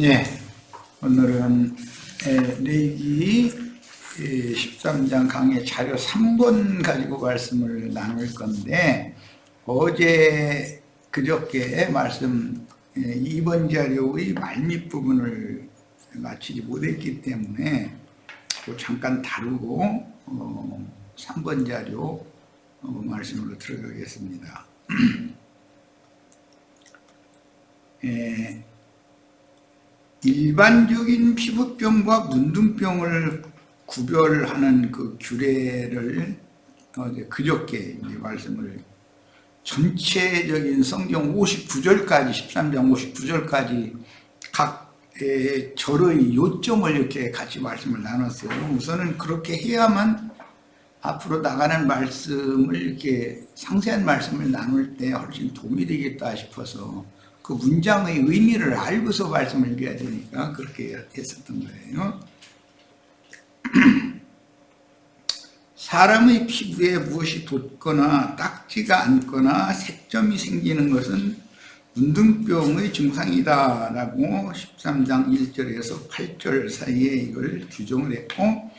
예, 오늘은 레위기 13장 강의 자료 3번 가지고 말씀을 나눌 건데, 어제 그저께 말씀 2번 자료의 말밑 부분을 마치지 못했기 때문에 잠깐 다루고 3번 자료 말씀으로 들어가겠습니다. 일반적인 피부병과 문둥병을 구별하는 그 규례를 그저께 말씀을 전체적인 성경 59절까지 13장 59절까지 각 절의 요점을 이렇게 같이 말씀을 나눴어요. 우선은 그렇게 해야만 앞으로 나가는 말씀을 이렇게 상세한 말씀을 나눌 때 훨씬 도움이 되겠다 싶어서 그 문장의 의미를 알고서 말씀을 드려야 되니까 그렇게 했었던 거예요. 사람의 피부에 무엇이 돋거나 딱지가 않거나 색점이 생기는 것은 문둥병의 증상이다 라고 13장 1절에서 8절 사이에 이걸 규정을 했고,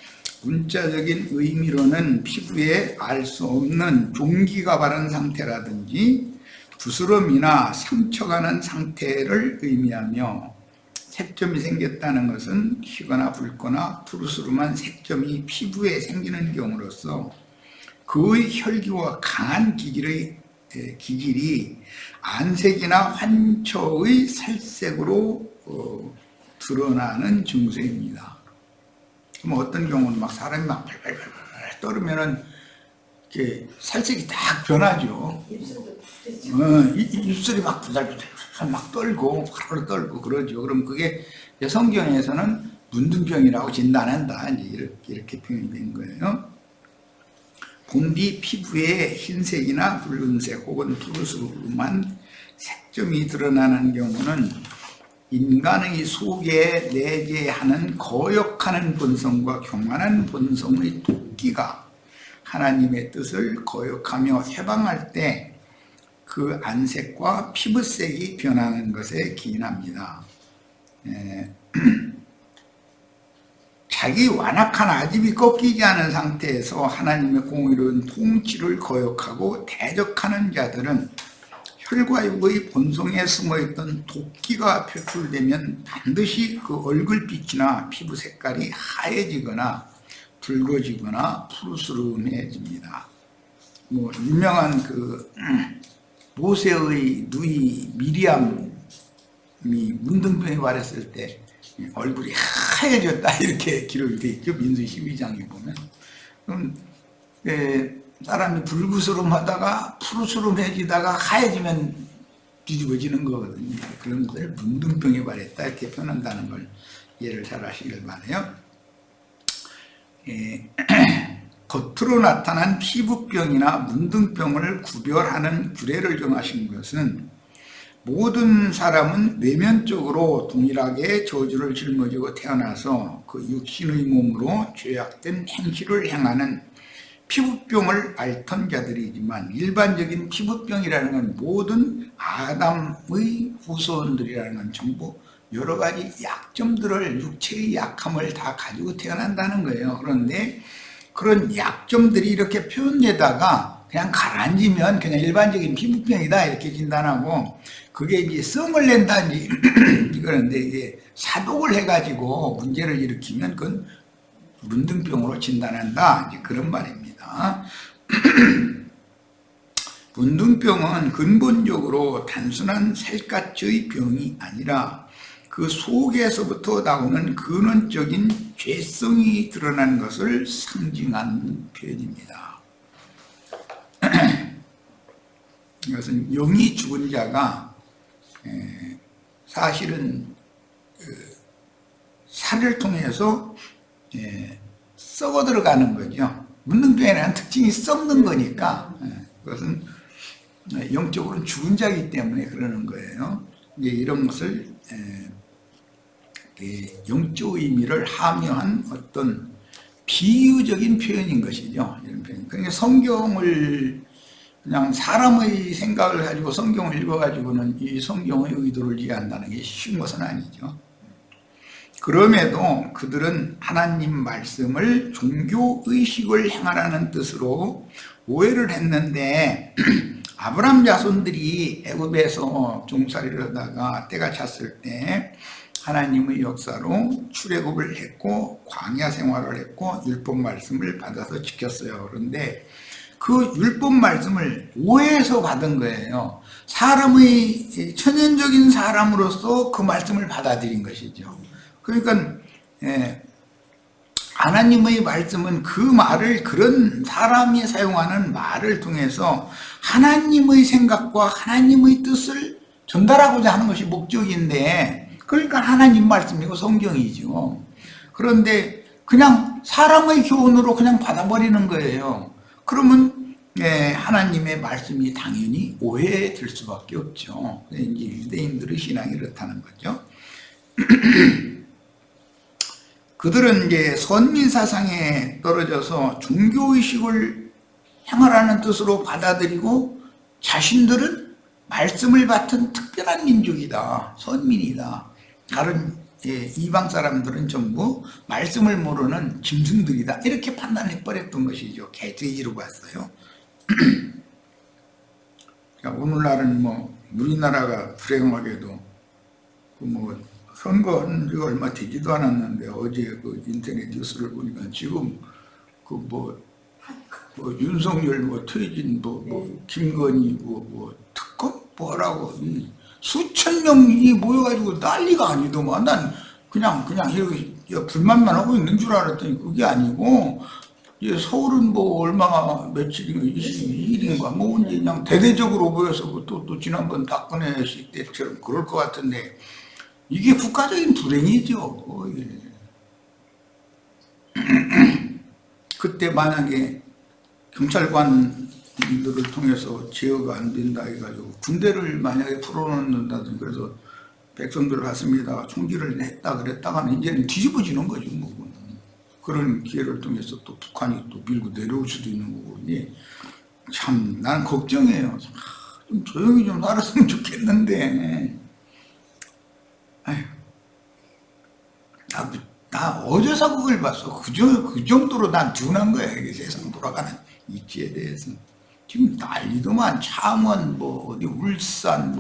문자적인 의미로는 피부에 알 수 없는 종기가 바른 상태라든지 부스럼이나 상처가 난 상태를 의미하며, 색점이 생겼다는 것은 희거나 붉거나 푸르스름한 색점이 피부에 생기는 경우로서 그의 혈기와 강한 기질이 안색이나 환초의 살색으로 드러나는 증세입니다. 그럼 어떤 경우는 막 사람이 막 팔팔팔 떨으면은 이렇게 살색이 딱 변하죠. 입술이 막 부들부들 막 떨고 바로 떨고 그러죠. 그럼 그게 성경에서는 문둥병이라고 진단한다, 이렇게 표현이 된 거예요. 본디 피부에 흰색이나 붉은색 혹은 푸르스름한 색점이 드러나는 경우는 인간의 속에 내재하는 거역하는 본성과 교만한 본성의 도끼가 하나님의 뜻을 거역하며 해방할 때 그 안색과 피부색이 변하는 것에 기인합니다. 자기 완악한 아집이 꺾이지 않은 상태에서 하나님의 공의로운 통치를 거역하고 대적하는 자들은 혈과 육의 본성에 숨어있던 도끼가 표출되면 반드시 그 얼굴빛이나 피부 색깔이 하얘지거나 붉어지거나 푸르스름해집니다. 유명한 모세의 누이 미리암이 문둥병에 걸렸을 때 얼굴이 하얘졌다, 이렇게 기록이 되어 있죠. 민수기 12장에 보면. 그럼 사람이 붉으스름하다가 푸르스름해지다가 하얘지면 뒤집어지는 거거든요. 그런 것을 문둥병에 걸렸다 이렇게 표현한다는 걸 이해를 잘 하시길 바라요. 겉으로 나타난 피부병이나 문둥병을 구별하는 규례를 정하신 것은, 모든 사람은 내면적으로 동일하게 저주를 짊어지고 태어나서 그 육신의 몸으로 죄악된 행실을 행하는 피부병을 앓던 자들이지만, 일반적인 피부병이라는 건 모든 아담의 후손들이라는 건 전부 여러 가지 약점들을, 육체의 약함을 다 가지고 태어난다는 거예요. 그런데 그런 약점들이 이렇게 표현되다가 그냥 가라앉으면 그냥 일반적인 피부병이다 이렇게 진단하고, 그게 이제 썽을 낸다든지 이거는데 이제 사독을 해가지고 문제를 일으키면 그건 문둥병으로 진단한다, 이제 그런 말입니다. 문둥병은 근본적으로 단순한 살갗의 병이 아니라 그 속에서부터 나오는 근원적인 죄성이 드러난 것을 상징한 표현입니다. 이것은 영이 죽은 자가 사실은 살을 통해서 썩어 들어가는 거죠. 문둥병에 대한 특징이 썩는 거니까, 그것은 영적으로는 죽은 자이기 때문에 그러는 거예요. 이런 것을 영적 의미를 함유한 어떤 비유적인 표현인 것이죠. 이런 표현. 그러니까 성경을 그냥 사람의 생각을 가지고 성경을 읽어가지고는 이 성경의 의도를 이해한다는 게 쉬운 것은 아니죠. 그럼에도 그들은 하나님 말씀을 종교의식을 행하라는 뜻으로 오해를 했는데 아브라함 자손들이 애굽에서 종살이를 하다가 때가 찼을 때 하나님의 역사로 출애굽을 했고 광야 생활을 했고 율법 말씀을 받아서 지켰어요. 그런데 그 율법 말씀을 오해해서 받은 거예요. 사람의 천연적인 사람으로서 그 말씀을 받아들인 것이죠. 그러니까 하나님의 말씀은 그 말을 그런 사람이 사용하는 말을 통해서 하나님의 생각과 하나님의 뜻을 전달하고자 하는 것이 목적인데, 그러니까 하나님 말씀이고 성경이죠. 그런데 그냥 사람의 교훈으로 그냥 받아버리는 거예요. 그러면 하나님의 말씀이 당연히 오해될 수밖에 없죠. 이제 유대인들의 신앙이 이렇다는 거죠. 그들은 이제 선민 사상에 떨어져서 종교의식을 행하라는 뜻으로 받아들이고 자신들은 말씀을 받은 특별한 민족이다, 선민이다. 다른 이방 사람들은 전부 말씀을 모르는 짐승들이다, 이렇게 판단해 버렸던 것이죠. 개돼지로 봤어요. 오늘날은 뭐 우리나라가 불행하게도 선거한 지가 얼마 되지도 않았는데 어제 그 인터넷 뉴스를 보니까 지금 윤석열 퇴진 김건희 특검 뭐라고 수천 명이 모여가지고 난리가 아니더만. 난 그냥 이렇게 불만만 하고 있는 줄 알았더니 그게 아니고, 서울은 얼마가 며칠인가 22일인가 이제 그냥 대대적으로 모여서 또 지난번 박근혜 씨 때처럼 그럴 것 같은데, 이게 국가적인 불행이죠. 그때 만약에 경찰관들을 통해서 제어가 안 된다 해가지고 군대를 만약에 풀어놓는다든지 그래서 백성들을 갔습니다, 총질을 했다 그랬다가는 이제는 뒤집어지는 거죠. 그런 기회를 통해서 또 북한이 또 밀고 내려올 수도 있는 거고. 참 난 걱정해요. 좀 조용히 좀 살았으면 좋겠는데. 아휴, 나 어제서 그걸 봤어. 그 정도로 난 둔한 거야, 이게 세상 돌아가는 이치에 대해서. 지금 난리도만. 창원, 어디 울산,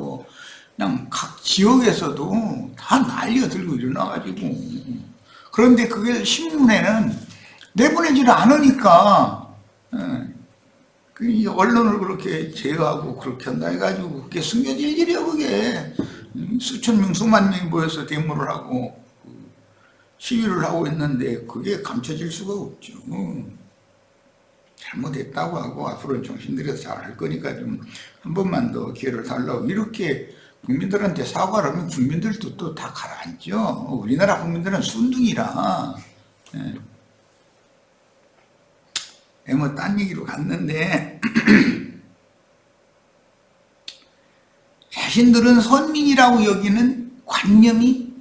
그냥 각 지역에서도 다 난리가 들고 일어나가지고. 그런데 그게 신문에는 내보내지를 않으니까, 그 언론을 그렇게 제어하고 그렇게 한다 해가지고 그게 숨겨질 일이야, 그게. 수천 명, 수만 명이 모여서 데모를 하고 시위를 하고 있는데 그게 감춰질 수가 없죠. 잘못했다고 하고 앞으로는 정신 들여서 잘 할 거니까 좀 한 번만 더 기회를 달라고 이렇게 국민들한테 사과를 하면 국민들도 또 다 가라앉죠. 우리나라 국민들은 순둥이라. 딴 얘기로 갔는데 자신들은 선민이라고 여기는 관념이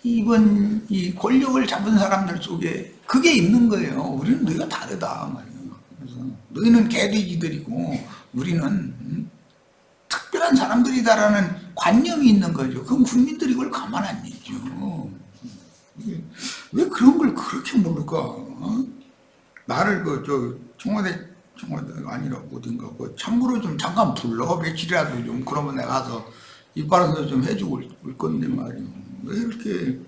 이번 이 권력을 잡은 사람들 속에 그게 있는 거예요. 우리는 너희가 다르다 말이에요. 그래서 너희는 개돼지들이고 우리는 특별한 사람들이다라는 관념이 있는 거죠. 그럼 국민들이 그걸 가만 안 있죠. 왜 그런 걸 그렇게 모를까? 나를 청와대가 아니라 어딘가 참고로 좀 잠깐 불러, 며칠이라도 좀. 그러면 내가 가서 이빨아서 좀 해주고 올 건데 말이야. 왜 이렇게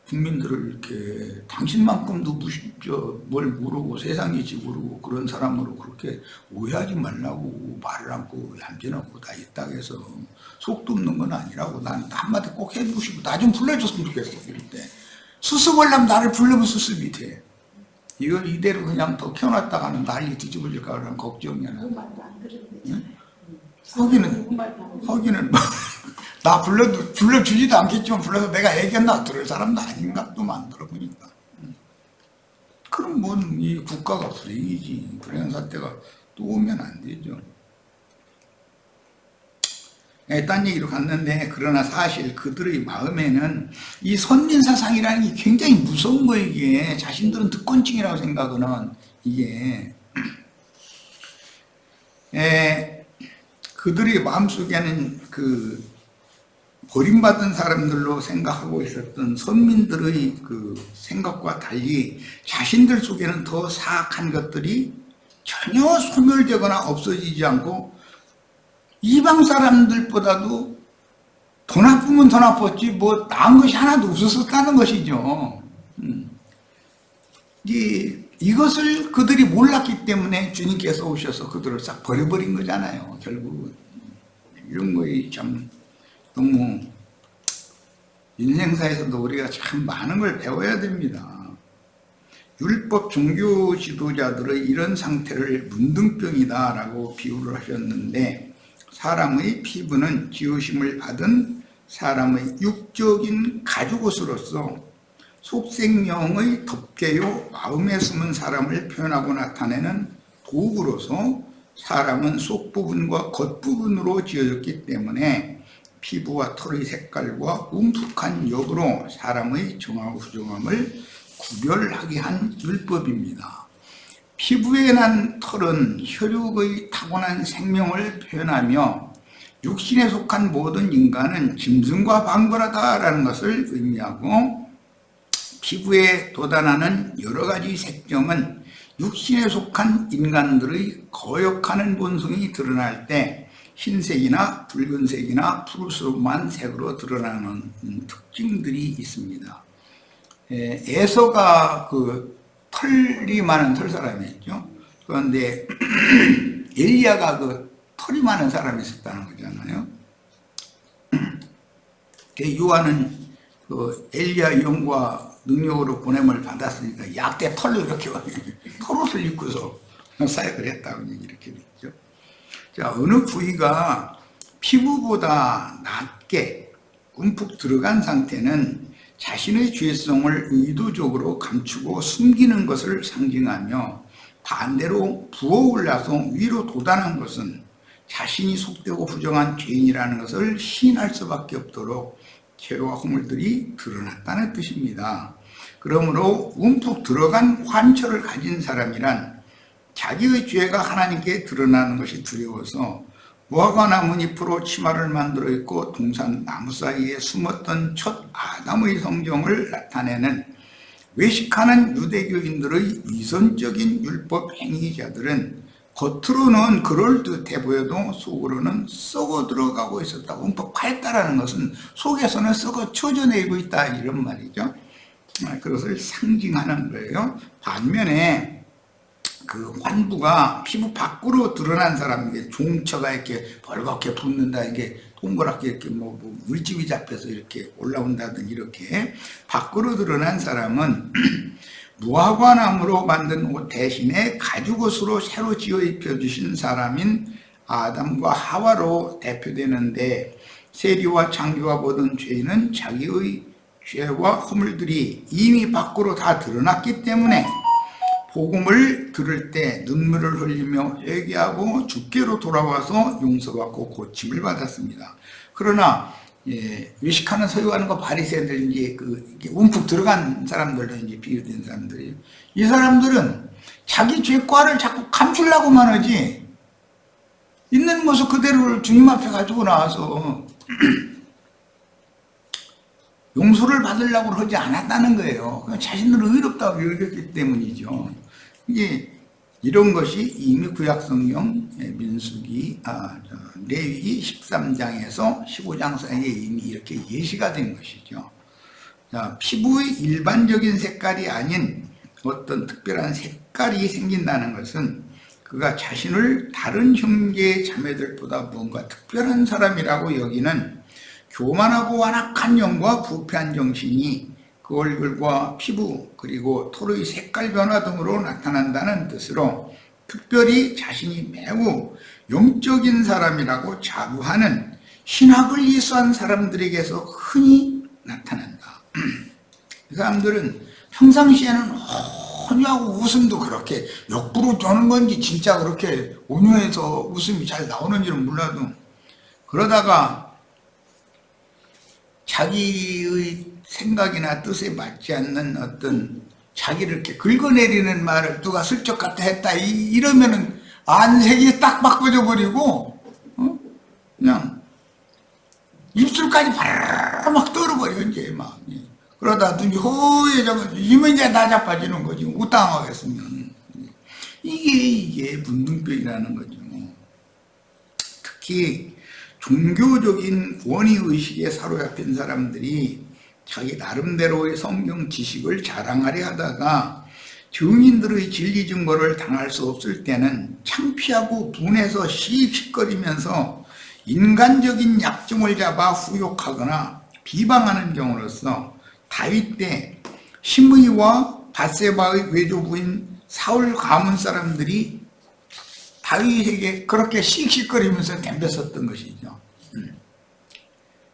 국민들을 이렇게 당신만큼도 뭘 모르고 세상이지 모르고 그런 사람으로 그렇게 오해하지 말라고 말을 않고 얌전하고 다 있다고 해서 속도 없는 건 아니라고 난 한마디 꼭 해주고 싶고 나 좀 불러줬으면 좋겠어. 이럴 때 수습하려면 나를 불러면 수습이 돼. 이걸 이대로 그냥 더 키워놨다가는 난리 뒤집어질까 그런 걱정이야. 하기는 나 불러주지도 않겠지만 불러서 내가 얘기했나 들을 사람도 아닌가 또 만들어 보니까. 그럼 이 국가가 불행이지. 불행한 사태가 또 오면 안 되죠. 딴 얘기로 갔는데, 그러나 사실 그들의 마음에는 이 선민사상이라는 게 굉장히 무서운 거예요. 이게 자신들은 특권층이라고 생각하는 이게 그들의 마음속에는 버림받은 사람들로 생각하고 있었던 선민들의 그 생각과 달리 자신들 속에는 더 사악한 것들이 전혀 소멸되거나 없어지지 않고 이방 사람들보다도 더 나쁘면 더 나빴지 뭐 나은 것이 하나도 없었다는 것이죠. 이것을 그들이 몰랐기 때문에 주님께서 오셔서 그들을 싹 버려버린 거잖아요. 결국은 이런 거에 참 너무 인생사에서도 우리가 참 많은 걸 배워야 됩니다. 율법 종교 지도자들의 이런 상태를 문둥병이다 라고 비유를 하셨는데, 사람의 피부는 지으심을 받은 사람의 육적인 가죽옷으로서 속생명의 덮개요 마음에 숨은 사람을 표현하고 나타내는 도구로서 사람은 속부분과 겉부분으로 지어졌기 때문에 피부와 털의 색깔과 움푹한 역으로 사람의 정하고 부정함을 구별하게 한 율법입니다. 피부에 난 털은 혈육의 타고난 생명을 표현하며 육신에 속한 모든 인간은 짐승과 방불하다라는 것을 의미하고, 피부에 돋아나는 여러 가지 색점은 육신에 속한 인간들의 거역하는 본성이 드러날 때 흰색이나 붉은색이나 푸르스름한 색으로 드러나는 특징들이 있습니다. 에서가 그 털이 많은 털사람이었죠. 그런데 엘리야가 그 털이 많은 사람이 있었다는 거잖아요. 요한은 그 엘리야 영과 능력으로 보냄을 받았으니까 약대 털로 이렇게 털옷을 입고서 사역을 했다고 이렇게 됐죠. 자, 어느 부위가 피부보다 낮게 움푹 들어간 상태는 자신의 죄성을 의도적으로 감추고 숨기는 것을 상징하며, 반대로 부어올라서 위로 돋아난 것은 자신이 속되고 부정한 죄인이라는 것을 시인할 수밖에 없도록 죄와 허물들이 드러났다는 뜻입니다. 그러므로 움푹 들어간 환처를 가진 사람이란 자기의 죄가 하나님께 드러나는 것이 두려워서 무화과 나뭇잎으로 치마를 만들어 입고 동산 나무 사이에 숨었던 첫 아담의 성정을 나타내는 외식하는 유대교인들의 위선적인 율법 행위자들은 겉으로는 그럴듯해 보여도 속으로는 썩어 들어가고 있었다. 움푹 파였다라는 것은 속에서는 썩어 처져내고 있다, 이런 말이죠. 그것을 상징하는 거예요. 반면에 그 환부가 피부 밖으로 드러난 사람에게 종처가 이렇게 벌겋게 붙는다, 이게 동그랗게 이렇게 뭐 물집이 잡혀서 이렇게 올라온다든 이렇게 밖으로 드러난 사람은 무화과 나무로 만든 옷 대신에 가죽옷으로 새로 지어 입혀주신 사람인 아담과 하와로 대표되는데, 세리와 창기와 모든 죄인은 자기의 죄와 허물들이 이미 밖으로 다 드러났기 때문에 복음을 들을 때 눈물을 흘리며 회개하고 주께로 돌아와서 용서받고 고침을 받았습니다. 그러나 외식하는 서유하는 바리새인들, 이제 이렇게 움푹 들어간 사람들도 이제 비유된 사람들이에요. 이 사람들은 자기 죄과를 자꾸 감추려고만 하지, 있는 모습 그대로를 주님 앞에 가지고 나와서 용서를 받으려고 하지 않았다는 거예요. 자신들은 의롭다고 여겼기 때문이죠. 이게 이런 것이 이미 구약성경 민수기, 레위기 13장에서 15장 사이에 이미 이렇게 예시가 된 것이죠. 자, 피부의 일반적인 색깔이 아닌 어떤 특별한 색깔이 생긴다는 것은 그가 자신을 다른 형제의 자매들보다 무언가 특별한 사람이라고 여기는 교만하고 완악한 영과 부패한 정신이 그 얼굴과 피부 그리고 털의 색깔 변화 등으로 나타난다는 뜻으로, 특별히 자신이 매우 영적인 사람이라고 자부하는 신학을 이수한 사람들에게서 흔히 나타난다. 이 사람들은 평상시에는 온유하고 웃음도 그렇게 역부로 도는 건지 진짜 그렇게 온유해서 웃음이 잘 나오는지는 몰라도, 그러다가 자기의 생각이나 뜻에 맞지 않는 어떤 자기를 이렇게 긁어내리는 말을 누가 슬쩍 갖다 했다 이러면은 안색이 딱 바꿔져 버리고 그냥 입술까지 바르르 막 떨어버려, 이제 막. 그러다 눈이 허해져가지고, 이면 이제 나 자빠지는 거지. 우당하겠으면. 이게 문둥병이라는 거죠. 특히 종교적인 권위의식에 사로잡힌 사람들이 자기 나름대로의 성경 지식을 자랑하려 하다가 증인들의 진리 증거를 당할 수 없을 때는 창피하고 분해서 씩씩거리면서 인간적인 약점을 잡아 후욕하거나 비방하는 경우로서 다윗 때 시므이와 밧세바의 외조부인 사울 가문 사람들이 다윗에게 그렇게 씩씩거리면서 덤볐었던 것이죠.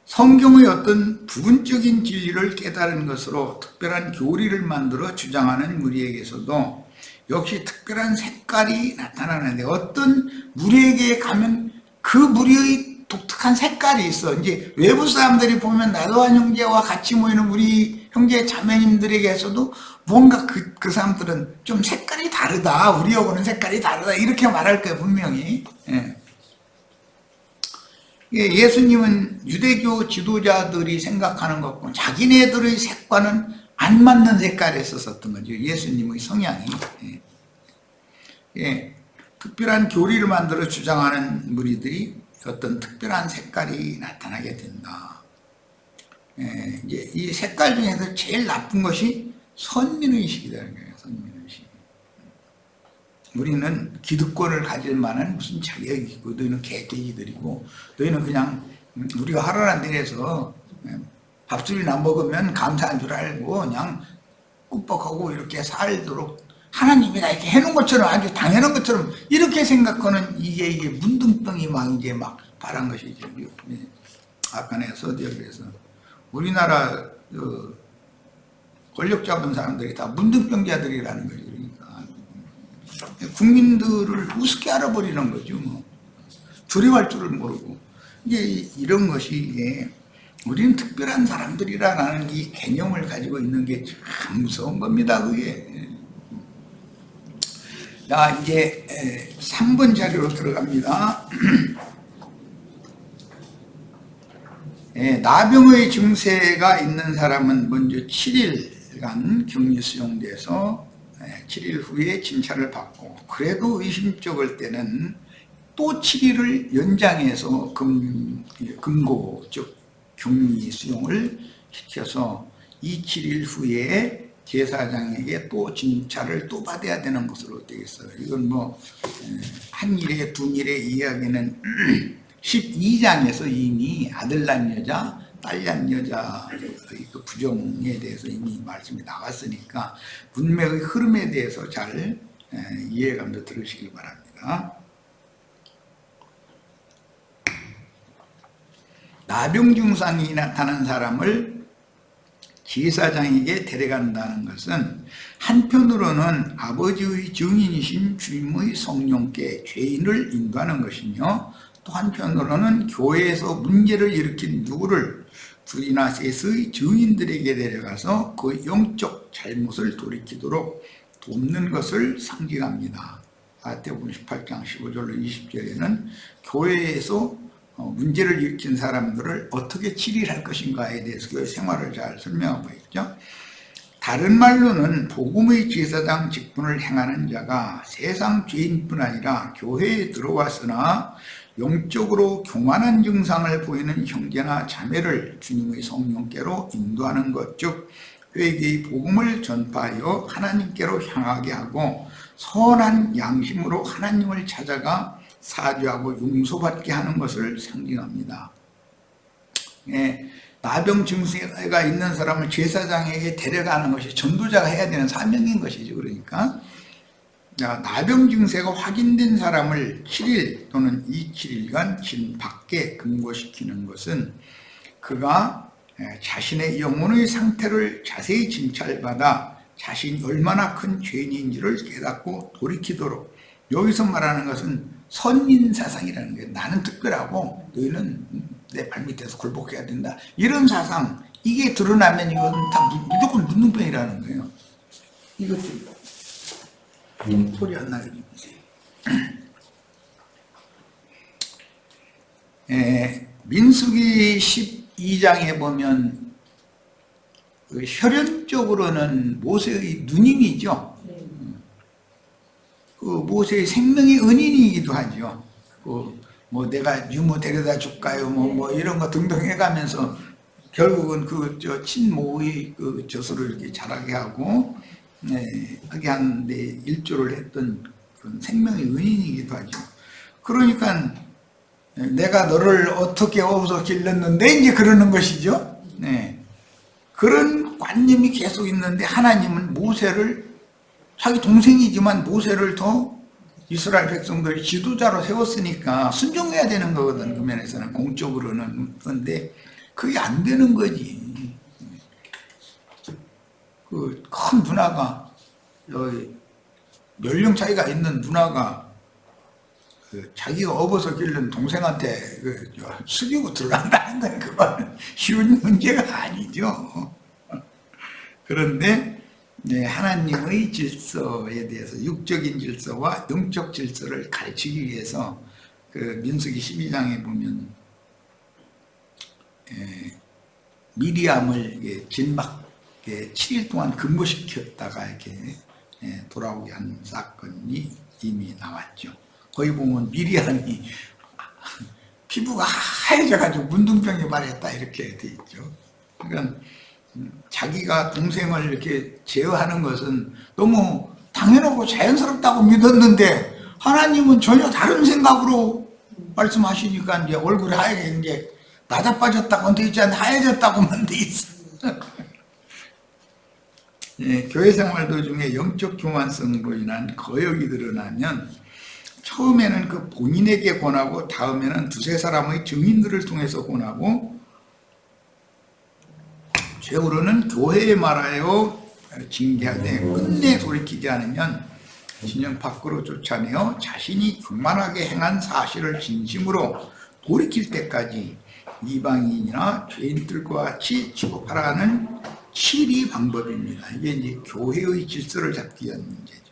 성경의 어떤 부분적인 진리를 깨달은 것으로 특별한 교리를 만들어 주장하는 무리에게서도 역시 특별한 색깔이 나타나는데, 어떤 무리에게 가면 그 무리의 독특한 색깔이 있어. 이제 외부 사람들이 보면 나도한 형제와 같이 모이는 우리 형제 자매님들에게서도 뭔가 그 사람들은 좀 색깔이 다르다, 우리하고는 색깔이 다르다, 이렇게 말할 거예요, 분명히. 예수님은 유대교 지도자들이 생각하는 것과 자기네들의 색과는 안 맞는 색깔에 썼었던 거죠. 예수님의 성향이. 특별한 교리를 만들어 주장하는 무리들이 어떤 특별한 색깔이 나타나게 된다. 이제 이 색깔 중에서 제일 나쁜 것이 선민의식이라는 거예요. 선민의식. 우리는 기득권을 가질 만한 무슨 자격이 있고, 너희는 개돼지들이고, 너희는 그냥 우리가 하라는 데에서 밥술이나 먹으면 감사한 줄 알고 그냥 꾹뻑하고 이렇게 살도록 하나님이 다 이렇게 해놓은 것처럼, 아주 당연한 것처럼 이렇게 생각하는 이게 문둥병이 막 이제 막 발한 것이죠. 아까 내가 서두에서 우리나라 권력 잡은 사람들이 다 문둥병자들이라는 거죠. 그러니까 국민들을 우습게 알아버리는 거죠. 뭐 두려워할 줄을 모르고. 이게 이런 것이, 우리는 특별한 사람들이라는 이 개념을 가지고 있는 게 참 무서운 겁니다. 그게. 자, 이제 3번 자료로 들어갑니다. 나병의 증세가 있는 사람은 먼저 7일간 격리 수용돼서 7일 후에 진찰을 받고, 그래도 의심쩍을 때는 또 7일을 연장해서 금고, 즉 격리 수용을 시켜서 이 7일 후에 제사장에게 또 진찰을 또 받아야 되는 것으로 되겠어요. 이건 뭐 한 일에 두 일의 이야기는 12장에서 이미 아들 낳은 여자, 딸 낳은 여자의 그 부정에 대해서 이미 말씀이 나왔으니까 문맥의 흐름에 대해서 잘 이해감도 들으시길 바랍니다. 나병 증상이 나타난 사람을 제사장에게 데려간다는 것은 한편으로는 아버지의 증인이신 주임의 성령께 죄인을 인도하는 것이며, 또 한편으로는 교회에서 문제를 일으킨 누구를 둘이나 셋의 증인들에게 데려가서 그 영적 잘못을 돌이키도록 돕는 것을 상징합니다. 마태복음 18장 15절로 20절에는 교회에서 문제를 일으킨 사람들을 어떻게 치리할 것인가에 대해서 교회 생활을 잘 설명하고 있죠. 다른 말로는 복음의 제사장 직분을 행하는 자가 세상 죄인뿐 아니라 교회에 들어왔으나 영적으로 교만한 증상을 보이는 형제나 자매를 주님의 성령께로 인도하는 것, 즉 회개의 복음을 전파하여 하나님께로 향하게 하고 선한 양심으로 하나님을 찾아가 사죄하고 용서받게 하는 것을 상징합니다. 나병 증세가 있는 사람을 제사장에게 데려가는 것이 전도자가 해야 되는 사명인 것이죠. 그러니까 나병 증세가 확인된 사람을 7일 또는 27일간 진 밖에 금고시키는 것은 그가 자신의 영혼의 상태를 자세히 진찰받아 자신이 얼마나 큰 죄인인지를 깨닫고 돌이키도록, 여기서 말하는 것은 선민사상이라는 거예요. 나는 특별하고 너희는 내 발밑에서 굴복해야 된다, 이런 사상, 이게 드러나면 이건 다 무조건 문둥병이라는 거예요. 이것 좀 소리 안 나게 좀 보세요. 민수기 2장에 보면 그 혈연적으로는 모세의 누님이죠. 그 모세의 생명의 은인이기도 하죠. 뭐 내가 유모 데려다 줄까요? 뭐 이런 거 등등 해가면서 결국은 그 친모의 그 젖소를 이렇게 자라게 하고 하게 하는데 일조를 했던 그런 생명의 은인이기도 하죠. 그러니까 내가 너를 어떻게 어디서 길렀는데 이제 그러는 것이죠. 그런 관념이 계속 있는데 하나님은 모세를 자기 동생이지만 모세를 더 이스라엘 백성들이 지도자로 세웠으니까 순종해야 되는 거거든. 그 면에서는 공적으로는. 그런데 그게 안 되는 거지. 그 큰 누나가 연령 차이가 있는 누나가 자기가 업어서 기른 동생한테 숙이고 들어간다는 건 그건 쉬운 문제가 아니죠. 그런데 하나님의 질서에 대해서 육적인 질서와 영적 질서를 가르치기 위해서 그 민수기 12장에 보면 미리암을 진박에 7일 동안 근무시켰다가 이렇게 돌아오게 한 사건이 이미 나왔죠. 거기 보면 미리암이 피부가 하얘져가지고 문둥병에 발했다 이렇게 돼 있죠. 그러니까 자기가 동생을 이렇게 제어하는 것은 너무 당연하고 자연스럽다고 믿었는데 하나님은 전혀 다른 생각으로 말씀하시니까 이제 얼굴이 하얘게 이제 낮아빠졌다고 돼 있지 않는데 하얘졌다고만 돼 있어. 교회 생활 도중에 영적 교만성으로 인한 거역이 드러나면 처음에는 그 본인에게 권하고 다음에는 두세 사람의 증인들을 통해서 권하고 최후로는 교회에 말하여 징계하되 끝내 돌이키지 않으면 진영 밖으로 쫓아내어 자신이 교만하게 행한 사실을 진심으로 돌이킬 때까지 이방인이나 죄인들과 같이 취급하라는 치리 방법입니다. 이게 이제 교회의 질서를 잡기 위한 문제죠.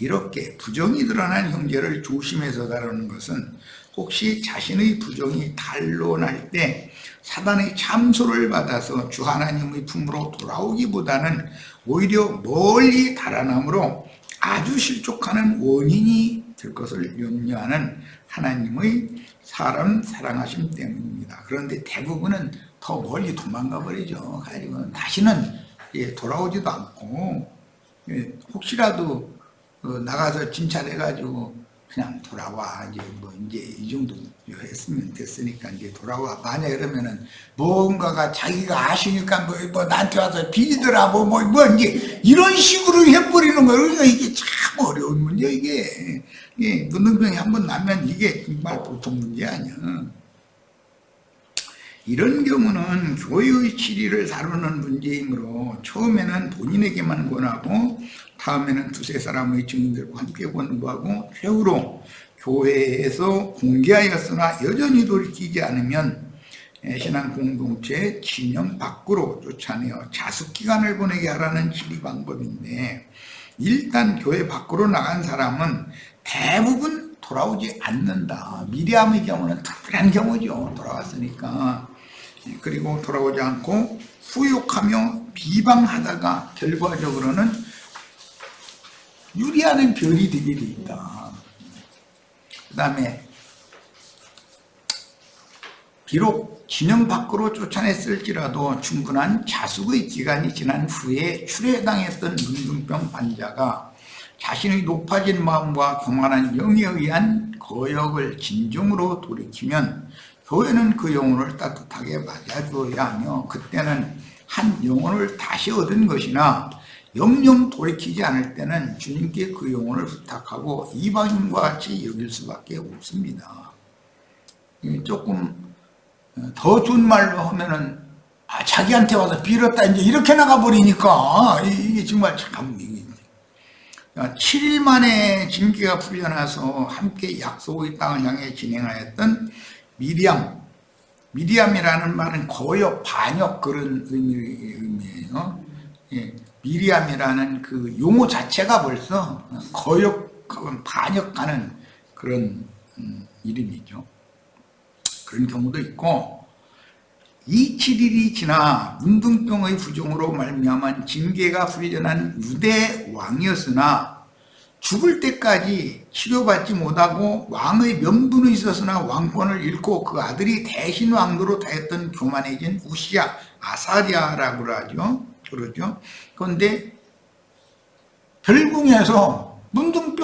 이렇게 부정이 드러난 형제를 조심해서 다루는 것은 혹시 자신의 부정이 탄로날 때 사단의 참소를 받아서 주 하나님의 품으로 돌아오기보다는 오히려 멀리 달아남으로 아주 실족하는 원인이 될 것을 염려하는 하나님의 사람 사랑하심 때문입니다. 그런데 대부분은 더 멀리 도망가 버리죠. 가지고 다시는 돌아오지도 않고 혹시라도 나가서 진찰해가지고 그냥 돌아와 이제 이 정도 했으면 됐으니까 이제 돌아와. 만약 이러면은 뭔가가 자기가 아시니까 뭐 나한테 와서 비리더라 뭐 이제 이런 식으로 해버리는 거예요. 그러니까 이게 참 어려운 문제 이게 문둥병이 한번 나면 이게 정말 보통 문제 아니야. 이런 경우는 교회의 치리를 다루는 문제이므로 처음에는 본인에게만 권하고 다음에는 두세 사람의 증인들과 함께 권고하고 최후로 교회에서 공개하였으나 여전히 돌이키지 않으면 신앙 공동체 진영 밖으로 쫓아내어 자숙기간을 보내게 하라는 치리 방법인데 일단 교회 밖으로 나간 사람은 대부분 돌아오지 않는다. 미리암의 경우는 특별한 경우죠. 돌아왔으니까. 그리고 돌아오지 않고 후욕하며 비방하다가 결과적으로는 유리하는 별이 되게 돼 있다. 그 다음에 비록 진영 밖으로 쫓아냈을지라도 충분한 자숙의 기간이 지난 후에 출애당했던 문둥병 환자가 자신의 높아진 마음과 교만한 영에 의한 거역을 진정으로 돌이키면 교회는 그 영혼을 따뜻하게 맞아주어야 하며 그때는 한 영혼을 다시 얻은 것이나 영영 돌이키지 않을 때는 주님께 그 영혼을 부탁하고 이방인과 같이 여길 수밖에 없습니다. 조금 더 좋은 말로 하면은 자기한테 와서 빌었다 이제 이렇게 나가버리니까 이게 정말 참 7일 만에 징계가 풀려나서 함께 약속의 땅을 향해 진행하였던 미리암이라는 말은 거역, 반역 그런 의미예요. 미리암이라는 그 용어 자체가 벌써 거역, 반역하는 그런 이름이죠. 그런 경우도 있고 27일이 지나 문둥병의 부종으로 말미암은 징계가 훈련한 유대 왕이었으나 죽을 때까지 치료받지 못하고 왕의 명분이 있었으나 왕권을 잃고 그 아들이 대신 왕도로 다했던 교만해진 우시야, 아사랴라고 그러죠. 그런데 별궁에서 문둥병이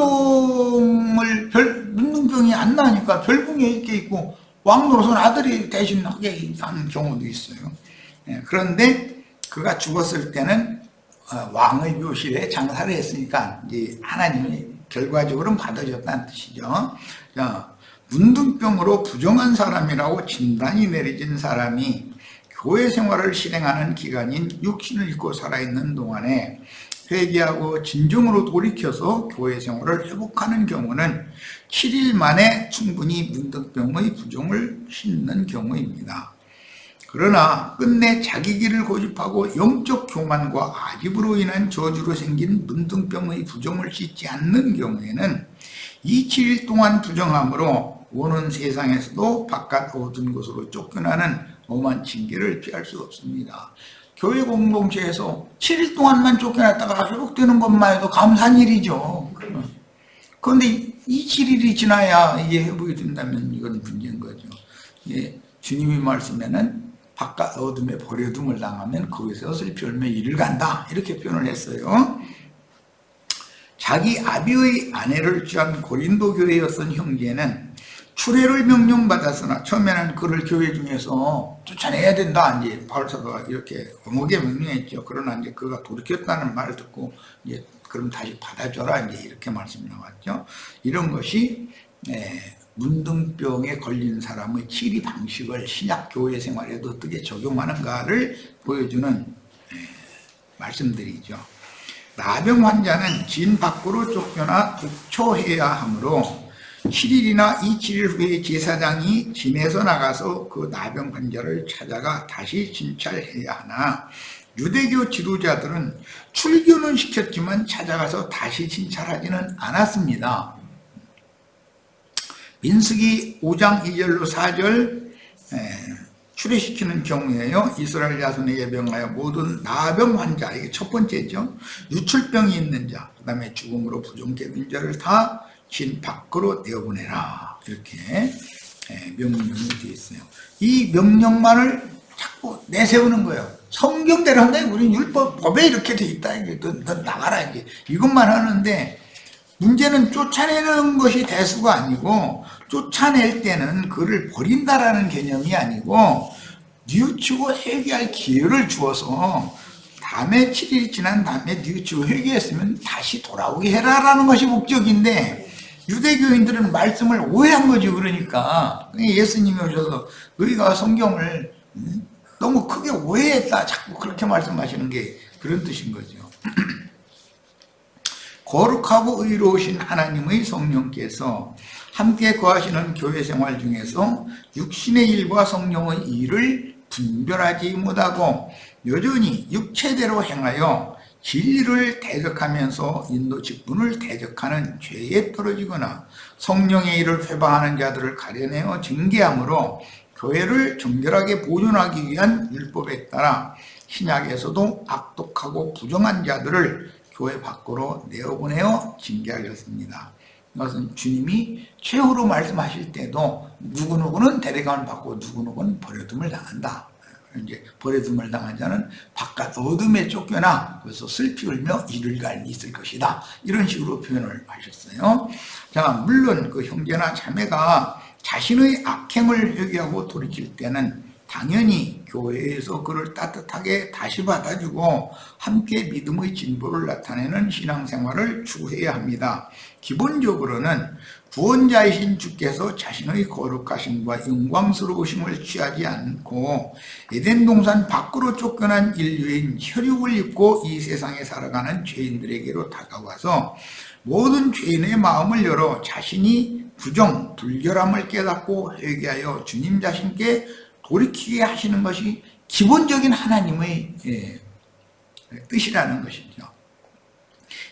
안 나니까 별궁에 있게 있고 왕노릇은 아들이 대신 하게 한 경우도 있어요. 그런데 그가 죽었을 때는 왕의 묘실에 장사를 했으니까 이제 하나님이 결과적으로는 받아줬다는 뜻이죠. 자, 문둥병으로 부정한 사람이라고 진단이 내려진 사람이 교회 생활을 실행하는 기간인 육신을 입고 살아있는 동안에 회개하고 진정으로 돌이켜서 교회 생활을 회복하는 경우는 7일 만에 충분히 문둥병의 부종을 씻는 경우입니다. 그러나 끝내 자기 길을 고집하고 영적 교만과 아집으로 인한 저주로 생긴 문둥병의 부종을 씻지 않는 경우에는 27일 동안 부정함으로 오는 세상에서도 바깥 어두운 곳으로 쫓겨나는 엄한 징계를 피할 수 없습니다. 교회 공동체에서 7일 동안만 쫓겨났다가 회복되는 것만 해도 감사한 일이죠. 그런데 27일이 지나야 이게 회복이 된다면 이건 문제인 거죠. 주님이 말씀에는 바깥 어둠에 버려둠을 당하면 거기서 슬피 울며 이를 간다, 이렇게 표현을 했어요. 자기 아비의 아내를 취한 고린도 교회였던 형제는 출애를 명령받았으나 처음에는 그를 교회 중에서 쫓아내야 된다, 이제 바울 사도가 이렇게 엄하게 명령했죠. 그러나 이제 그가 돌이켰다는 말을 듣고 이제 그럼 다시 받아줘라, 이제 이렇게 말씀이 나왔죠. 이런 것이 문둥병에 걸린 사람의 치리 방식을 신약 교회 생활에도 어떻게 적용하는가를 보여주는 말씀들이죠. 나병 환자는 진 밖으로 쫓겨나 독초해야 하므로 7일이나 27일 후에 제사장이 진에서 나가서 그 나병 환자를 찾아가 다시 진찰해야 하나, 유대교 지도자들은 출교는 시켰지만 찾아가서 다시 진찰하지는 않았습니다. 민수기 5장 2절로 4절 출애시키는 경우에요, 이스라엘 자손에게 명하여 모든 나병 환자, 이게 첫 번째죠, 유출병이 있는 자, 그 다음에 죽음으로 부정케 된 자를 다 진 밖으로 내어보내라, 이렇게 명령이 되어 있어요. 이 명령만을 자꾸 내세우는 거예요. 성경대로 한다. 우리 율법에 이렇게 돼 있다. 너 나가라, 이제 이것만 하는데, 문제는 쫓아내는 것이 대수가 아니고, 쫓아낼 때는 그를 버린다라는 개념이 아니고 뉘우치고 회개할 기회를 주어서 다음에 7일이 지난 다음에 뉘우치고 회개했으면 다시 돌아오게 해라라는 것이 목적인데, 유대교인들은 말씀을 오해한 거죠. 그러니까 예수님이 오셔서 너희가 성경을 너무 크게 오해했다, 자꾸 그렇게 말씀하시는 게 그런 뜻인 거죠. 거룩하고 의로우신 하나님의 성령께서 함께 거하시는 교회 생활 중에서 육신의 일과 성령의 일을 분별하지 못하고 여전히 육체대로 행하여 진리를 대적하면서 인도 직분을 대적하는 죄에 떨어지거나 성령의 일을 회방하는 자들을 가려내어 징계함으로 교회를 정결하게 보존하기 위한 율법에 따라 신약에서도 악독하고 부정한 자들을 교회 밖으로 내어보내어 징계하였습니다. 이것은 주님이 최후로 말씀하실 때도 누구누구는 데려감을 받고 누구누구는 버려둠을 당한다. 이제 버려둠을 당한 자는 바깥 어둠에 쫓겨나 그래서 슬피 울며 이를 갈미 있을 것이다, 이런 식으로 표현을 하셨어요. 자, 물론 그 형제나 자매가 자신의 악행을 회개하고 돌이킬 때는 당연히 교회에서 그를 따뜻하게 다시 받아주고 함께 믿음의 진보를 나타내는 신앙생활을 추구해야 합니다. 기본적으로는 구원자이신 주께서 자신의 거룩하심과 영광스러우심을 취하지 않고 에덴 동산 밖으로 쫓겨난 인류인 혈육을 입고 이 세상에 살아가는 죄인들에게로 다가와서 모든 죄인의 마음을 열어 자신이 부정, 불결함을 깨닫고 회개하여 주님 자신께 돌이키게 하시는 것이 기본적인 하나님의 뜻이라는 것이죠.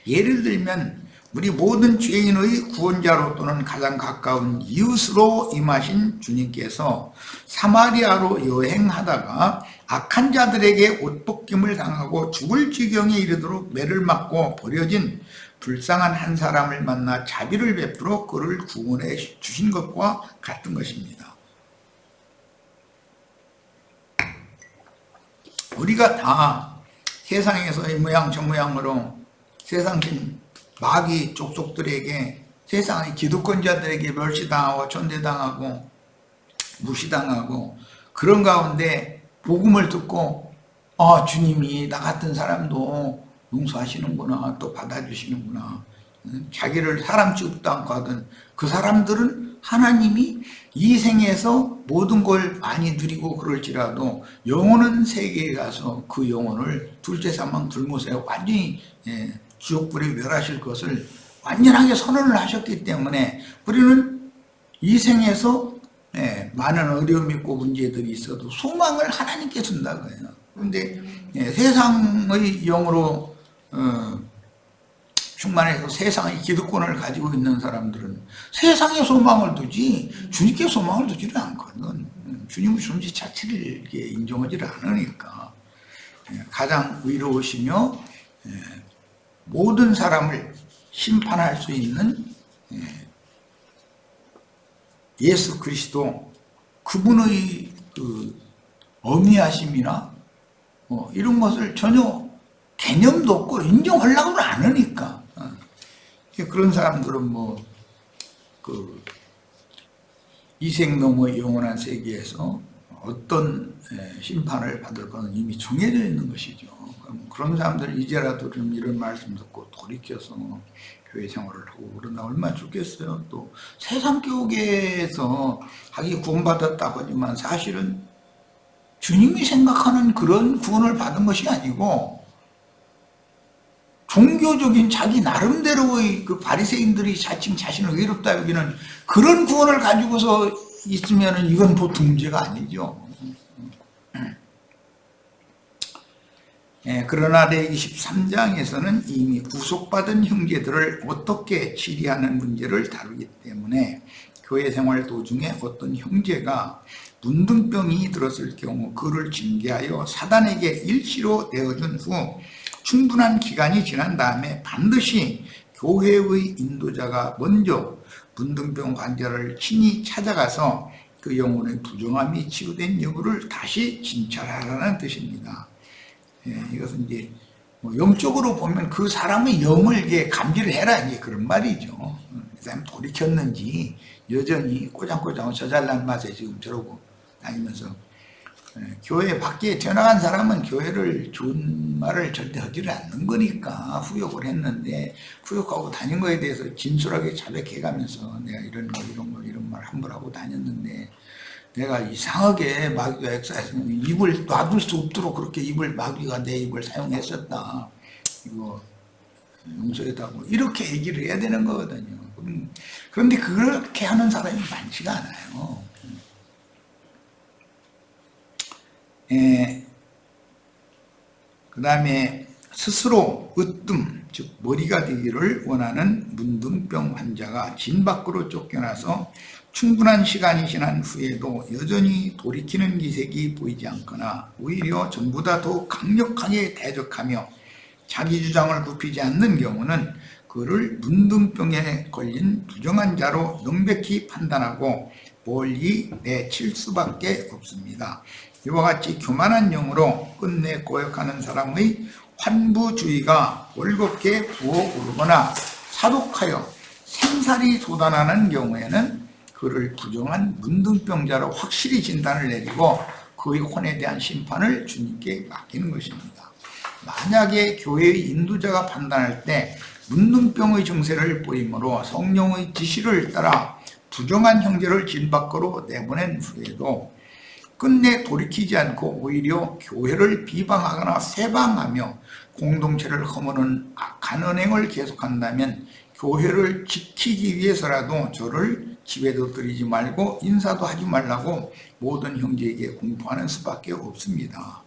예를 들면 우리 모든 죄인의 구원자로 또는 가장 가까운 이웃으로 임하신 주님께서 사마리아로 여행하다가 악한 자들에게 옷벗김을 당하고 죽을 지경에 이르도록 매를 맞고 버려진 불쌍한 한 사람을 만나 자비를 베풀어 그를 구원해 주신 것과 같은 것입니다. 우리가 다 세상에서 이 모양 저 모양으로 세상신 마귀 족속들에게, 세상의 기득권자들에게 멸시당하고 천대당하고 무시당하고, 그런 가운데 복음을 듣고 주님이 나 같은 사람도 용서하시는구나, 또 받아주시는구나, 자기를 사람 취급도 않고 하던 그 사람들은 하나님이 이 생에서 모든 걸 많이 누리고 그럴지라도 영혼은 세계에 가서 그 영혼을 둘째 사망 둘못에 완전히 지옥불에 멸하실 것을 완전하게 선언을 하셨기 때문에 우리는 이 생에서 많은 어려움이 있고 문제들이 있어도 소망을 하나님께 준다고 해요. 그런데 세상의 영으로 충만해서 세상의 기득권을 가지고 있는 사람들은 세상에 소망을 두지 주님께 소망을 두지를 않거든. 주님의 존재 자체를 인정하지 않으니까. 가장 의로우시며 모든 사람을 심판할 수 있는 예수 그리스도, 그분의 그 어미하심이나 이런 것을 전혀 개념도 없고 인정하려고 안 하니까. 그런 사람들은 이생 너머 영원한 세계에서 어떤 심판을 받을 것은 이미 정해져 있는 것이죠. 그런 사람들 이제라도 좀 이런 말씀 듣고 돌이켜서 교회 생활을 하고 그러나 얼마나 좋겠어요. 또 세상 교계에서 하기 구원받았다고 하지만 사실은 주님이 생각하는 그런 구원을 받은 것이 아니고 종교적인 자기 나름대로의 그 바리새인들이 자칭 자신을 의롭다 여기는 그런 구원을 가지고서 있으면 이건 보통 문제가 아니죠. 그러나 레위기 13장에서는 이미 구속받은 형제들을 어떻게 치리하는 문제를 다루기 때문에 교회 생활 도중에 어떤 형제가 문둥병이 들었을 경우 그를 징계하여 사단에게 일시로 내어준 후 충분한 기간이 지난 다음에 반드시 교회의 인도자가 먼저 문둥병 환자를 친히 찾아가서 그 영혼의 부정함이 치유된 여부를 다시 진찰하라는 뜻입니다. 이것은 이제 영적으로 보면 그 사람의 영을 이게 감지를 해라, 이제 그런 말이죠. 그 사람 돌이켰는지 여전히 꼬장꼬장 저 잘난 맛에 지금 저러고 다니면서 교회 밖에 튀어나간 사람은 교회를 좋은 말을 절대 하지를 않는 거니까 후욕을 했는데 후욕하고 다닌 거에 대해서 진솔하게 자백해가면서 내가 이런 말 함부로 하고 다녔는데 내가 이상하게 마귀가 역사했으면 입을 놔둘 수 없도록 그렇게 마귀가 내 입을 사용했었다. 이거 용서해달라고 이렇게 얘기를 해야 되는 거거든요. 그런데 그렇게 하는 사람이 많지가 않아요. 그 다음에 스스로 으뜸, 즉 머리가 되기를 원하는 문둥병 환자가 진 밖으로 쫓겨나서 충분한 시간이 지난 후에도 여전히 돌이키는 기색이 보이지 않거나 오히려 전보다 더욱 강력하게 대적하며 자기 주장을 굽히지 않는 경우는 그를 문둥병에 걸린 부정한 자로 명백히 판단하고 멀리 내칠 수밖에 없습니다. 이와 같이 교만한 영으로 끝내 고역하는 사람의 환부주의가 월겁게 부어오르거나 사독하여 생살이 돋아나는 경우에는 그를 부정한 문둥병자로 확실히 진단을 내리고 그의 혼에 대한 심판을 주님께 맡기는 것입니다. 만약에 교회의 인도자가 판단할 때 문둥병의 증세를 보이므로 성령의 지시를 따라 부정한 형제를 진 밖으로 내보낸 후에도 끝내 돌이키지 않고 오히려 교회를 비방하거나 세방하며 공동체를 허무는 악한 언행을 계속한다면 교회를 지키기 위해서라도 저를 집에도 들이지 말고 인사도 하지 말라고 모든 형제에게 공포하는 수밖에 없습니다.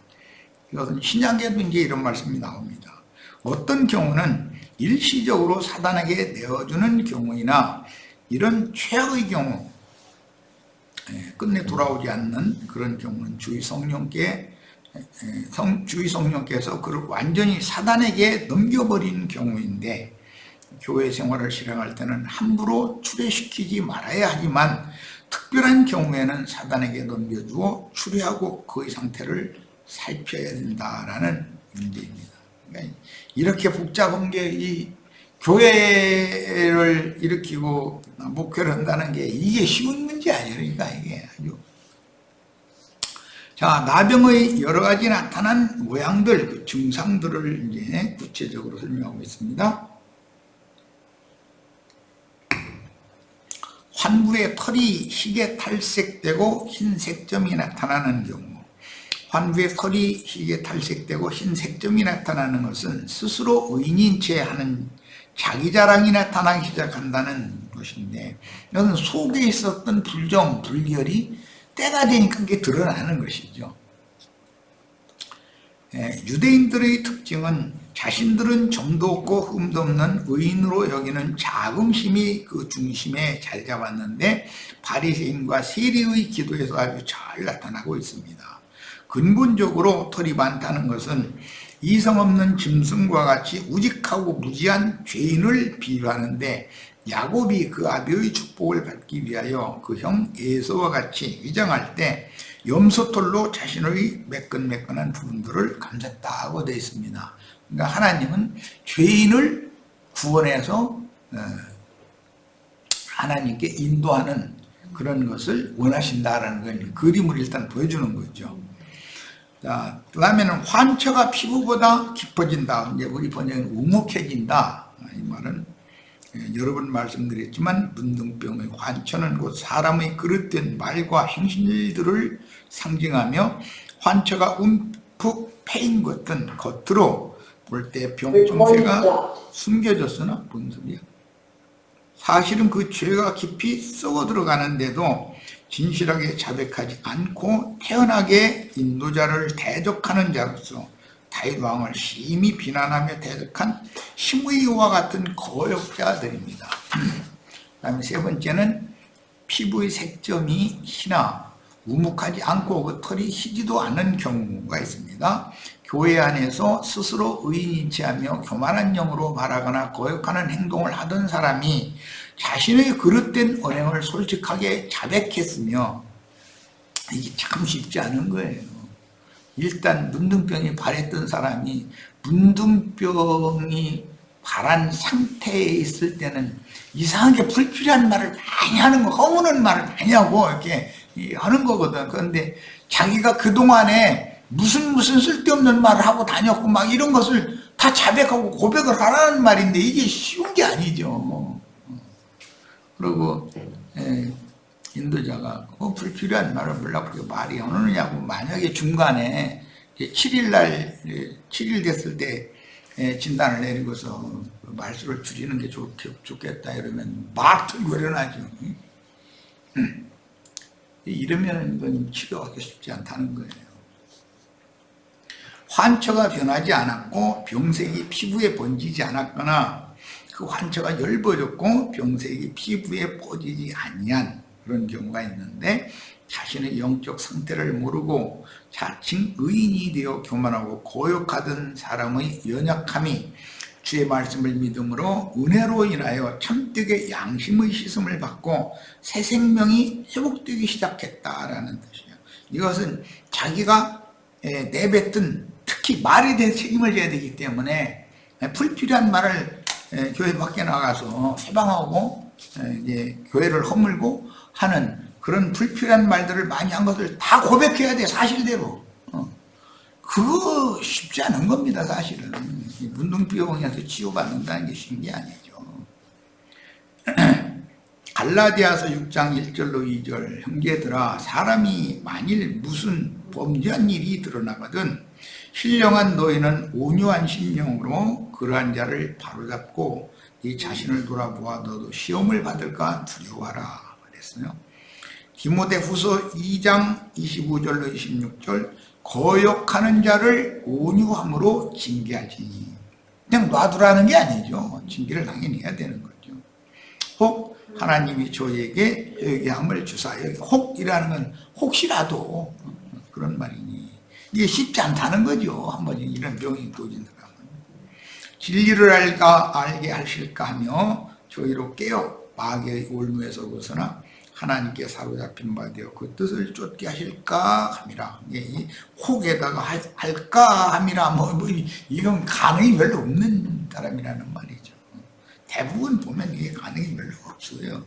이것은 신약에도 이제 이런 말씀이 나옵니다. 어떤 경우는 일시적으로 사단에게 내어주는 경우이나 이런 최악의 경우 끝내 돌아오지 않는 그런 경우는 주의 성령께서 그를 완전히 사단에게 넘겨버리는 경우인데, 교회 생활을 실행할 때는 함부로 출애시키지 말아야 하지만 특별한 경우에는 사단에게 넘겨주어 추리하고 그의 상태를 살펴야 된다라는 문제입니다. 그러니까 이렇게 복잡한 게 이 교회를 일으키고 목회를 한다는 게 이게 쉬운 문제 아니에요. 그러니까 이게 아주. 자, 나병의 여러 가지 나타난 모양들, 그 증상들을 이제 구체적으로 설명하고 있습니다. 환부의 털이 희게 탈색되고 흰 색점이 나타나는 경우, 환부의 털이 희게 탈색되고 흰 색점이 나타나는 것은 스스로 의인인 채 하는 자기 자랑이 나타나기 시작한다는 것인데, 이것은 속에 있었던 불정, 불결이 때가 되니까 그게 드러나는 것이죠. 유대인들의 특징은 자신들은 점도 없고 흠도 없는 의인으로 여기는 자긍심이 그 중심에 자리 잡았는데, 바리새인과 세리의 기도에서 아주 잘 나타나고 있습니다. 근본적으로 털이 많다는 것은 이성 없는 짐승과 같이 우직하고 무지한 죄인을 비유하는데, 야곱이 그 아비의 축복을 받기 위하여 그 형 에서와 같이 위장할 때 염소털로 자신의 매끈매끈한 부분들을 감쌌다고 되어 있습니다. 그러니까 하나님은 죄인을 구원해서 하나님께 인도하는 그런 것을 원하신다라는 걸 그림을 일단 보여주는 거죠. 자, 그 다음에는 환처가 피부보다 깊어진다. 이제 우리 번역은 우묵해진다. 이 말은 여러 번 말씀드렸지만, 문둥병의 환처는 곧 사람의 그릇된 말과 행실들을 상징하며, 환처가 움푹 패인 것은 겉으로 볼 때 병증세가 숨겨졌으나, 뭔 소리야? 사실은 그 죄가 깊이 썩어 들어가는데도 진실하게 자백하지 않고 태연하게 인도자를 대적하는 자로서 다윗 왕을 심히 비난하며 대적한 시므이와 같은 거역자들입니다. 그다음에 세 번째는 피부의 색점이 희나 우묵하지 않고 그 털이 희지도 않은 경우가 있습니다. 교회 안에서 스스로 의인인 체하며 교만한 영으로 말하거나 거역하는 행동을 하던 사람이 자신의 그릇된 언행을 솔직하게 자백했으며, 이게 참 쉽지 않은 거예요. 일단 문둥병이 발했던 사람이 문둥병이 발한 상태에 있을 때는 이상하게 불필요한 말을 많이 하는 거, 허무는 말을 많이 하고 이렇게 하는 거거든. 그런데 자기가 그동안에 무슨 쓸데없는 말을 하고 다녔고 막 이런 것을 다 자백하고 고백을 하라는 말인데, 이게 쉬운 게 아니죠. 그리고 인도자가 불필요한 말을 뭐라고 말이 어느냐고, 만약에 중간에 7일 됐을 때 진단을 내리고서 말수를 줄이는 게 좋겠다 이러면 막 털고 일어나죠. 이러면 이건 치료하기 쉽지 않다는 거예요. 환처가 변하지 않았고 병색이 피부에 번지지 않았거나, 그 환처가 엷어졌고 병색이 피부에 퍼지지 아니한 그런 경우가 있는데, 자신의 영적 상태를 모르고 자칭 의인이 되어 교만하고 고역하던 사람의 연약함이 주의 말씀을 믿음으로 은혜로 인하여 참되게 양심의 씻음을 받고 새 생명이 회복되기 시작했다라는 뜻이에요. 이것은 자기가 내뱉은, 특히 말에 대해 책임을 져야 되기 때문에 불필요한 말을 교회 밖에 나가서 해방하고 이제 교회를 허물고 하는 그런 불필요한 말들을 많이 한 것을 다 고백해야 돼, 사실대로. 그거 쉽지 않은 겁니다, 사실은. 문둥병에서 치유받는다는 게 쉬운 게 아니죠. 갈라디아서 6장 1절로 2절, 형제들아, 사람이 만일 무슨 범죄한 일이 드러나거든 신령한 너희는 온유한 심령으로 그러한 자를 바로잡고 네 자신을 돌아보아 너도 시험을 받을까 두려워하라 그랬어요. 디모데후서 2장 25절로 26절, 거역하는 자를 온유함으로 징계하지. 그냥 놔두라는 게 아니죠. 징계를 당연히 해야 되는 거죠. 혹 하나님이 저에게 회개함을 주사여. 혹이라는 건 혹시라도 그런 말이니 이게 쉽지 않다는 거죠. 한번 이런 병이 도진 사람은. 진리를 알게 하실까 하며 저희로 깨어 마귀의 올무에서 벗어나 하나님께 사로잡힌 바 되어 그 뜻을 쫓게 하실까 함이라. 이 혹에다가 할까 함이라 이건 가능이 별로 없는 사람이라는 말이죠. 대부분 보면 이게 가능이 별로 없어요.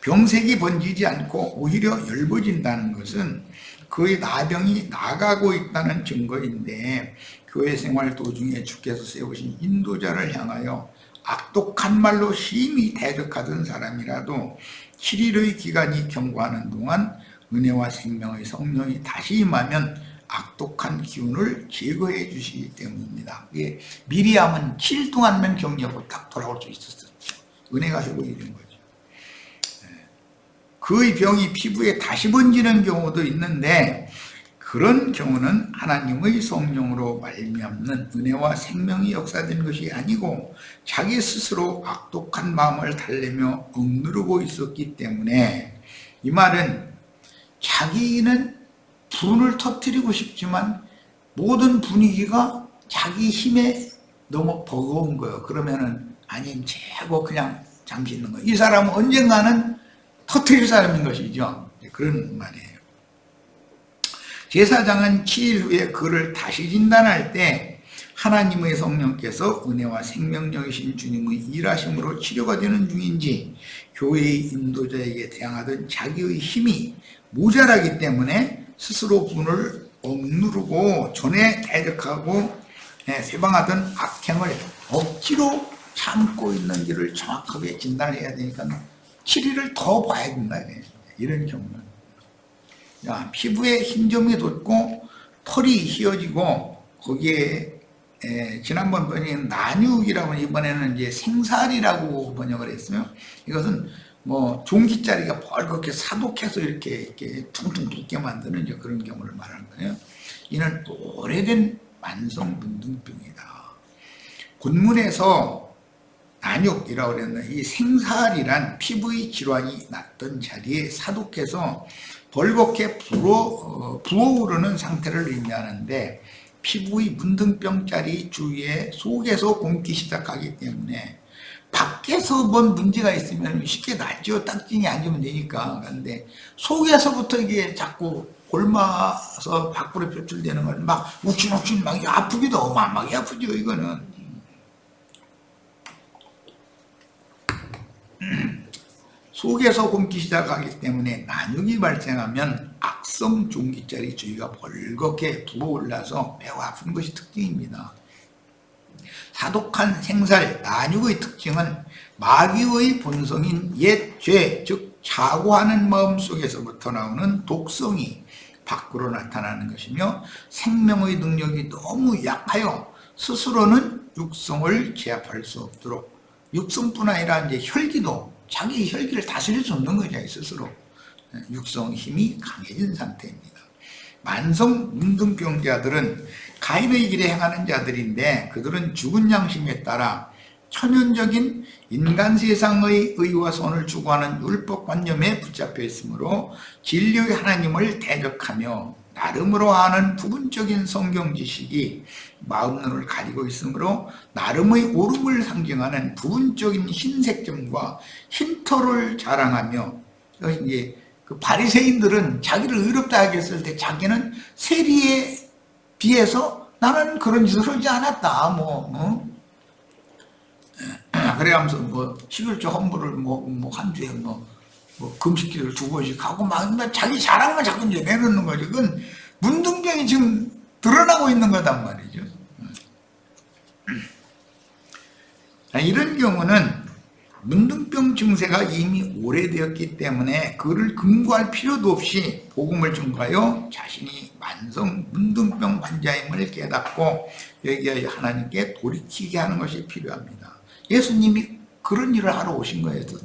병색이 번지지 않고 오히려 엷어진다는 것은 그의 나병이 나가고 있다는 증거인데, 교회 생활 도중에 주께서 세우신 인도자를 향하여 악독한 말로 심히 대적하던 사람이라도 7일의 기간이 경과하는 동안 은혜와 생명의 성령이 다시 임하면 악독한 기운을 제거해 주시기 때문입니다. 미리암은 7일 동안만 격리하고 딱 돌아올 수 있었죠. 은혜가 회복이 된 거죠. 그의 병이 피부에 다시 번지는 경우도 있는데, 그런 경우는 하나님의 성령으로 말미암는 은혜와 생명이 역사된 것이 아니고 자기 스스로 악독한 마음을 달래며 억누르고 있었기 때문에, 이 말은 자기는 분을 터뜨리고 싶지만 모든 분위기가 자기 힘에 너무 버거운 거예요. 그러면은 아닌 채고 그냥 잠시 있는 거예요. 이 사람은 언젠가는 터뜨릴 사람인 것이죠. 그런 말이에요. 제사장은 7일 후에 그를 다시 진단할 때 하나님의 성령께서 은혜와 생명력이신 주님의 일하심으로 치료가 되는 중인지, 교회의 인도자에게 대항하던 자기의 힘이 모자라기 때문에 스스로 분을 억누르고 전에 대적하고 세방하던 악행을 억지로 참고 있는지를 정확하게 진단해야 되니까 7일을 더 봐야 된다. 이런 경우는 피부에 흰점이 돋고 털이 휘어지고, 거기에 지난번 번역은 난육이라고, 이번에는 이제 생살이라고 번역을 했어요. 이것은 뭐 종깃자리가 벌겋게 사독해서 이렇게 퉁퉁 붓게 만드는 이제 그런 경우를 말하는 거예요. 이는 오래된 만성 문둥병이다. 본문에서 난육이라고 그랬는데, 이 생살이란 피부의 질환이 났던 자리에 사독해서 벌겋게 부어오르는 상태를 의미하는데, 피부의 문둥병자리 주위에 속에서 굼기 시작하기 때문에 밖에서 뭔 문제가 있으면 쉽게 낫죠. 딱지니 앉으면 되니까. 그런데 속에서부터 이게 자꾸 곪아서 밖으로 표출되는 걸 막 욱신욱신 막 아프기도 어마어마하게 아프죠. 이거는 속에서 굼기 시작하기 때문에 난육이 발생하면 악성 종깃자리 주위가 벌겋게 부어올라서 매우 아픈 것이 특징입니다. 사독한 생살, 난육의 특징은 마귀의 본성인 옛 죄, 즉 자고하는 마음 속에서부터 나오는 독성이 밖으로 나타나는 것이며, 생명의 능력이 너무 약하여 스스로는 육성을 제압할 수 없도록, 육성뿐 아니라 이제 혈기도 자기 혈기를 다스릴 수 없는 거죠. 스스로 육성 힘이 강해진 상태입니다. 만성 문둥병자들은 가인의 길에 행하는 자들인데, 그들은 죽은 양심에 따라 천연적인 인간 세상의 의와 선을 추구하는 율법관념에 붙잡혀 있으므로 진리의 하나님을 대적하며 나름으로 아는 부분적인 성경 지식이 마음눈을 가리고 있으므로 나름의 옳음을 상징하는 부분적인 흰색점과 흰털을 자랑하며, 이제 그 바리새인들은 자기를 의롭다 하겠을 때 자기는 세리에 비해서 나는 그런 짓을 하지 않았다. 그래가면서 뭐 11조 헌물을 한 주에 금식기를 2번씩 하고 막 자기 자랑만 자꾸 이제 내놓는 거죠. 그건 문둥병이 지금 드러나고 있는 거단 말이죠. 이런 경우는 문둥병 증세가 이미 오래되었기 때문에 그를 금고할 필요도 없이 복음을 전가하여 자신이 만성 문둥병 환자임을 깨닫고 회개하여 하나님께 돌이키게 하는 것이 필요합니다. 예수님이 그런 일을 하러 오신 거였죠.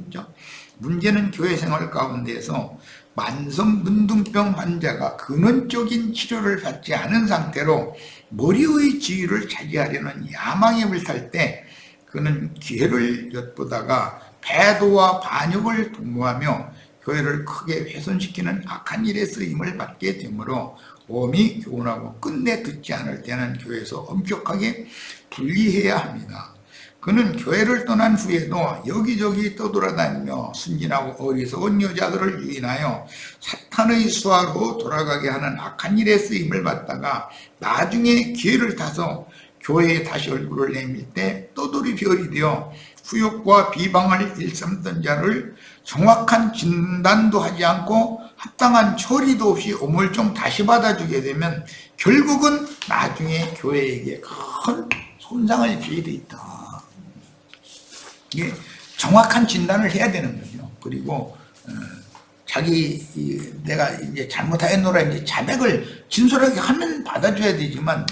문제는 교회 생활 가운데에서 만성 문둥병 환자가 근원적인 치료를 받지 않은 상태로 머리의 지위를 차지하려는 야망에 불탈 때 그는 기회를 엿보다가 배도와 반역을 도모하며 교회를 크게 훼손시키는 악한 일에 쓰임을 받게 되므로 엄히 교훈하고 끝내 듣지 않을 때는 교회에서 엄격하게 분리해야 합니다. 그는 교회를 떠난 후에도 여기저기 떠돌아다니며 순진하고 어리석은 여자들을 유인하여 사탄의 수하로 돌아가게 하는 악한 일에 쓰임을 받다가 나중에 기회를 타서 교회에 다시 얼굴을 내밀 때 떠돌이 별이 되어 후욕과 비방을 일삼던 자를 정확한 진단도 하지 않고 합당한 처리도 없이 오물좀 다시 받아주게 되면 결국은 나중에 교회에게 큰 손상을 주게 돼 있다. 이게 정확한 진단을 해야 되는 거죠. 그리고 내가 이제 잘못하였노라 이제 자백을 진솔하게 하면 받아줘야 되지만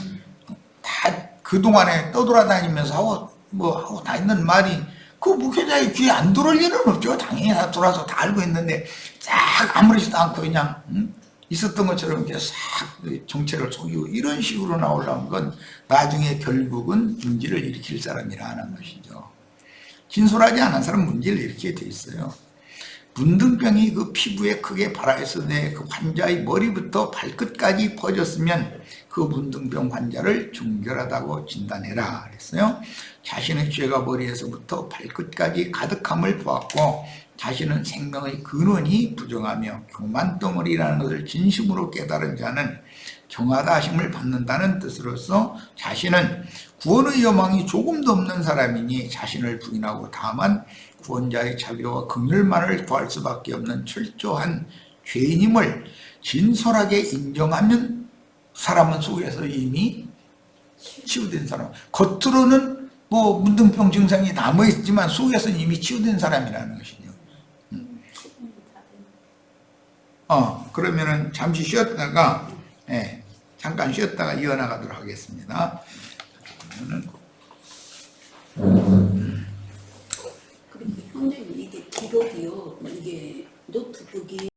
다 그동안에 떠돌아다니면서 하고 다니는 말이 그 목회자의 귀에 안 들어올 일은 없죠. 당연히 다 돌아서 다 알고 있는데 싹 아무렇지도 않고 그냥 있었던 것처럼 이렇게 싹 정체를 속이고 이런 식으로 나오려는 건 나중에 결국은 문제를 일으킬 사람이라는 것이죠. 진솔하지 않은 사람은 문제를 일으키게 돼 있어요. 문둥병이 그 피부에 크게 발화해서 그 환자의 머리부터 발끝까지 퍼졌으면 그 문둥병 환자를 중결하다고 진단해라 그랬어요. 자신의 죄가 머리에서부터 발끝까지 가득함을 보았고 자신은 생명의 근원이 부정하며 교만덩어리라는 것을 진심으로 깨달은 자는 정하다 하심을 받는다는 뜻으로서 자신은 구원의 여망이 조금도 없는 사람이니 자신을 부인하고 다만 구원자의 자비와 긍휼만을 구할 수밖에 없는 철저한 죄인임을 진솔하게 인정하면 사람은 속에서 이미 치유된 사람, 겉으로는 뭐 문둥병 증상이 남아있지만 속에서는 이미 치유된 사람이라는 것이죠. 그러면은 잠시 쉬었다가 잠깐 쉬었다가 이어나가도록 하겠습니다. 그리고 형님 이게 기록이요. 이게 노트북이